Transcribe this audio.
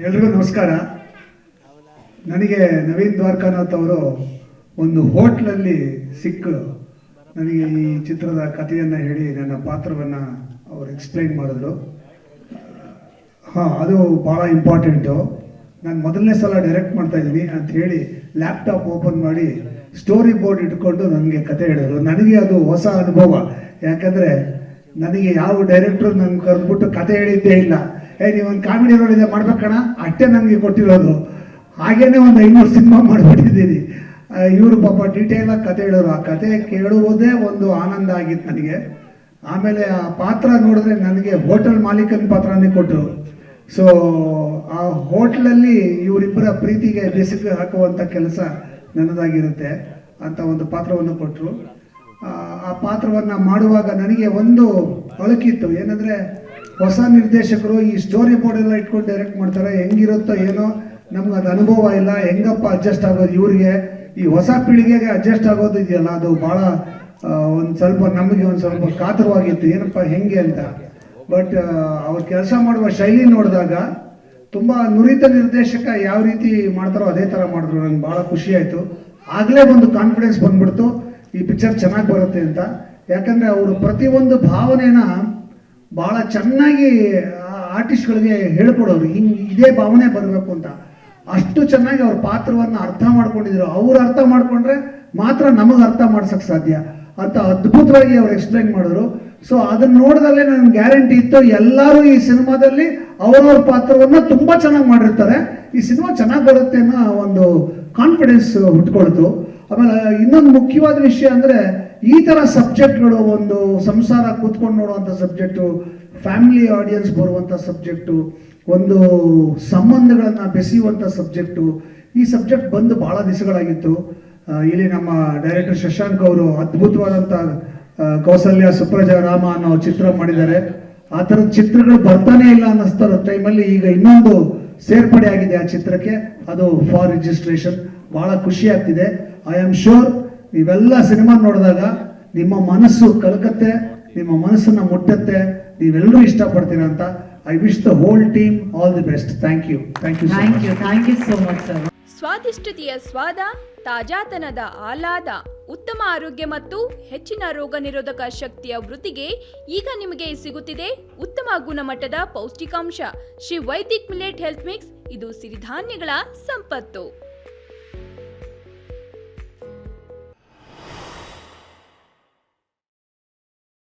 ಎಲ್ರಿಗೂ ನಮಸ್ಕಾರ. ನನಗೆ ನವೀನ್ ದ್ವಾರಕಾನಾಥ್ ಅವರು ಒಂದು ಹೋಟ್ಲಲ್ಲಿ ಸಿಕ್ಕು ನನಗೆ ಈ ಚಿತ್ರದ ಕಥೆಯನ್ನು ಹೇಳಿ ನನ್ನ ಪಾತ್ರವನ್ನು ಅವರು ಎಕ್ಸ್ಪ್ಲೈನ್ ಮಾಡಿದ್ರು. ಅದು ಭಾಳ ಇಂಪಾರ್ಟೆಂಟು. ನಾನು ಮೊದಲನೇ ಸಲ ಡೈರೆಕ್ಟ್ ಮಾಡ್ತಾ ಇದ್ದೀನಿ ಅಂತ ಹೇಳಿ ಲ್ಯಾಪ್ಟಾಪ್ ಓಪನ್ ಮಾಡಿ ಸ್ಟೋರಿ ಬೋರ್ಡ್ ಇಟ್ಕೊಂಡು ನನಗೆ ಕತೆ ಹೇಳಿದ್ರು. ನನಗೆ ಅದು ಹೊಸ ಅನುಭವ. ಯಾಕಂದರೆ ನನಗೆ ಯಾವ ಡೈರೆಕ್ಟ್ರು ನನಗೆ ಕರೆದ್ಬಿಟ್ಟು ಕತೆ ಹೇಳಿದ್ದೇ ಇಲ್ಲ. ನೀವೊಂದು ಕಾಮಿಡಿ ರೋಲ್ ಇದೆ ಮಾಡ್ಬೇಕಣ ಅಷ್ಟೇ ನನಗೆ ಕೊಟ್ಟಿರೋದು. ಹಾಗೇನೆ ಒಂದು 500 ಸಿನಿಮಾ ಮಾಡಿಬಿಟ್ಟಿದ್ದೀನಿ. ಇವರು ಪಾಪ ಡೀಟೇಲಾಗಿ ಕತೆ ಹೇಳೋರು. ಆ ಕತೆ ಕೇಳುವುದೇ ಒಂದು ಆನಂದ ಆಗಿತ್ತು ನನಗೆ. ಆಮೇಲೆ ಆ ಪಾತ್ರ ನೋಡಿದ್ರೆ ನನಗೆ ಹೋಟೆಲ್ ಮಾಲೀಕನ ಪಾತ್ರನೇ ಕೊಟ್ಟರು. ಸೊ ಆ ಹೋಟ್ಲಲ್ಲಿ ಇವರಿಬ್ಬರ ಪ್ರೀತಿಗೆ ಬೆಸುಗೆ ಹಾಕುವಂಥ ಕೆಲಸ ನನ್ನದಾಗಿರುತ್ತೆ ಅಂತ ಒಂದು ಪಾತ್ರವನ್ನು ಕೊಟ್ಟರು. ಆ ಪಾತ್ರವನ್ನು ಮಾಡುವಾಗ ನನಗೆ ಒಂದು ಅಳುಕಿತ್ತು. ಏನಂದರೆ ಹೊಸ ನಿರ್ದೇಶಕರು ಈ ಸ್ಟೋರಿ ಬೋರ್ಡ್ ಎಲ್ಲ ಇಟ್ಕೊಂಡು ಡೈರೆಕ್ಟ್ ಮಾಡ್ತಾರೆ, ಹೆಂಗಿರುತ್ತೋ ಏನೋ, ನಮ್ಗೆ ಅದು ಅನುಭವ ಇಲ್ಲ, ಹೆಂಗಪ್ಪ ಅಡ್ಜಸ್ಟ್ ಆಗೋದು ಇವ್ರಿಗೆ, ಈ ಹೊಸ ಪೀಳಿಗೆಗೆ ಅಡ್ಜಸ್ಟ್ ಆಗೋದು ಇದೆಯಲ್ಲ, ಅದು ಭಾಳ ನಮಗೆ ಒಂದು ಸ್ವಲ್ಪ ಕಾತರವಾಗಿತ್ತು, ಏನಪ್ಪ ಹೆಂಗೆ ಅಂತ. ಬಟ್ ಅವ್ರು ಕೆಲಸ ಮಾಡುವ ಶೈಲಿ ನೋಡಿದಾಗ ತುಂಬ ನುರಿತ ನಿರ್ದೇಶಕ ಯಾವ ರೀತಿ ಮಾಡ್ತಾರೋ ಅದೇ ಥರ ಮಾಡಿದ್ರು. ನಂಗೆ ಭಾಳ ಖುಷಿ ಆಯಿತು. ಆಗಲೇ ಒಂದು ಕಾನ್ಫಿಡೆನ್ಸ್ ಬಂದ್ಬಿಡ್ತು ಈ ಪಿಕ್ಚರ್ ಚೆನ್ನಾಗಿ ಬರುತ್ತೆ ಅಂತ. ಯಾಕಂದರೆ ಅವರು ಪ್ರತಿಯೊಂದು ಭಾವನೆನ ಭಾಳ ಚೆನ್ನಾಗಿ ಆರ್ಟಿಸ್ಟ್ಗಳಿಗೆ ಹೇಳ್ಕೊಡೋರು, ಇದೇ ಭಾವನೆ ಬರಬೇಕು ಅಂತ. ಅಷ್ಟು ಚೆನ್ನಾಗಿ ಅವ್ರ ಪಾತ್ರವನ್ನು ಅರ್ಥ ಮಾಡ್ಕೊಂಡಿದ್ರು. ಅವ್ರು ಅರ್ಥ ಮಾಡ್ಕೊಂಡ್ರೆ ಮಾತ್ರ ನಮಗೆ ಅರ್ಥ ಮಾಡ್ಸೋಕ್ಕೆ ಸಾಧ್ಯ ಅಂತ ಅದ್ಭುತವಾಗಿ ಅವ್ರು ಎಕ್ಸ್ಪ್ಲೈನ್ ಮಾಡಿದ್ರು. ಸೊ ಅದನ್ನ ನೋಡಿದಲ್ಲೇ ನನಗೆ ಗ್ಯಾರಂಟಿ ಇತ್ತು, ಎಲ್ಲರೂ ಈ ಸಿನಿಮಾದಲ್ಲಿ ಅವರವ್ರ ಪಾತ್ರವನ್ನು ತುಂಬ ಚೆನ್ನಾಗಿ ಮಾಡಿರ್ತಾರೆ, ಈ ಸಿನಿಮಾ ಚೆನ್ನಾಗಿ ಬರುತ್ತೆ ಅನ್ನೋ ಒಂದು ಕಾನ್ಫಿಡೆನ್ಸ್ ಹುಟ್ಕೊಳ್ತು. ಆಮೇಲೆ ಇನ್ನೊಂದು ಮುಖ್ಯವಾದ ವಿಷಯ ಅಂದರೆ, ಈ ಥರ ಸಬ್ಜೆಕ್ಟ್ಗಳು, ಒಂದು ಸಂಸಾರ ಕೂತ್ಕೊಂಡು ನೋಡುವಂಥ ಸಬ್ಜೆಕ್ಟು, ಫ್ಯಾಮಿಲಿ ಆಡಿಯನ್ಸ್ ಬರುವಂಥ ಸಬ್ಜೆಕ್ಟು, ಒಂದು ಸಂಬಂಧಗಳನ್ನು ಬೆಸೆಯುವಂಥ ಸಬ್ಜೆಕ್ಟು, ಈ ಸಬ್ಜೆಕ್ಟ್ ಬಂದು ಭಾಳ ದಿವಸಗಳಾಗಿತ್ತು. ಇಲ್ಲಿ ನಮ್ಮ ಡೈರೆಕ್ಟರ್ ಶಶಾಂಕ್ ಅವರು ಅದ್ಭುತವಾದಂಥ ಕೌಸಲ್ಯ ಸುಪ್ರಜಾ ರಾಮ ಅನ್ನೋ ಚಿತ್ರ ಮಾಡಿದ್ದಾರೆ. ಆ ಥರದ ಚಿತ್ರಗಳು ಬರ್ತಾನೆ ಇಲ್ಲ ಅನ್ನಿಸ್ತಾ ಇರೋ ಟೈಮಲ್ಲಿ ಈಗ ಇನ್ನೊಂದು ಸೇರ್ಪಡೆ ಆಗಿದೆ ಆ ಚಿತ್ರಕ್ಕೆ, ಅದು ಫಾರ್ ರಿಜಿಸ್ಟ್ರೇಷನ್. ಭಾಳ ಖುಷಿ ಆಗ್ತಿದೆ. ಐ ಆಮ್ ಶೋರ್ ನೀವೆಲ್ಲ ಸಿನಿಮಾ ನೋಡಿದಾಗ ನಿಮ್ಮ ಮನಸ್ಸು ಕಲಕತ್ತೆ, ನಿಮ್ಮ ಮನಸ್ಸನ್ನು ಮುಟ್ಟತ್ತೆ, ನೀವೆಲ್ಲರೂ ಇಷ್ಟಪಡ್ತೀರಾ ಅಂತ. I wish the whole team all the best. Thank you so much sir. ಸ್ವಾದಿಷ್ಟತೆಯ ಸ್ವಾದ, ತಾಜಾತನದ ಆಹ್ಲಾದ, ಉತ್ತಮ ಆರೋಗ್ಯ ಮತ್ತು ಹೆಚ್ಚಿನ ರೋಗ ನಿರೋಧಕ ಶಕ್ತಿಯ ವೃದ್ಧಿಗೆ ಈಗ ನಿಮಗೆ ಸಿಗುತ್ತಿದೆ ಉತ್ತಮ ಗುಣಮಟ್ಟದ ಪೌಷ್ಟಿಕಾಂಶ Shri Vaidik millet health mix. ಇದು ಸಿರಿಧಾನ್ಯಗಳ ಸಂಪತ್ತು.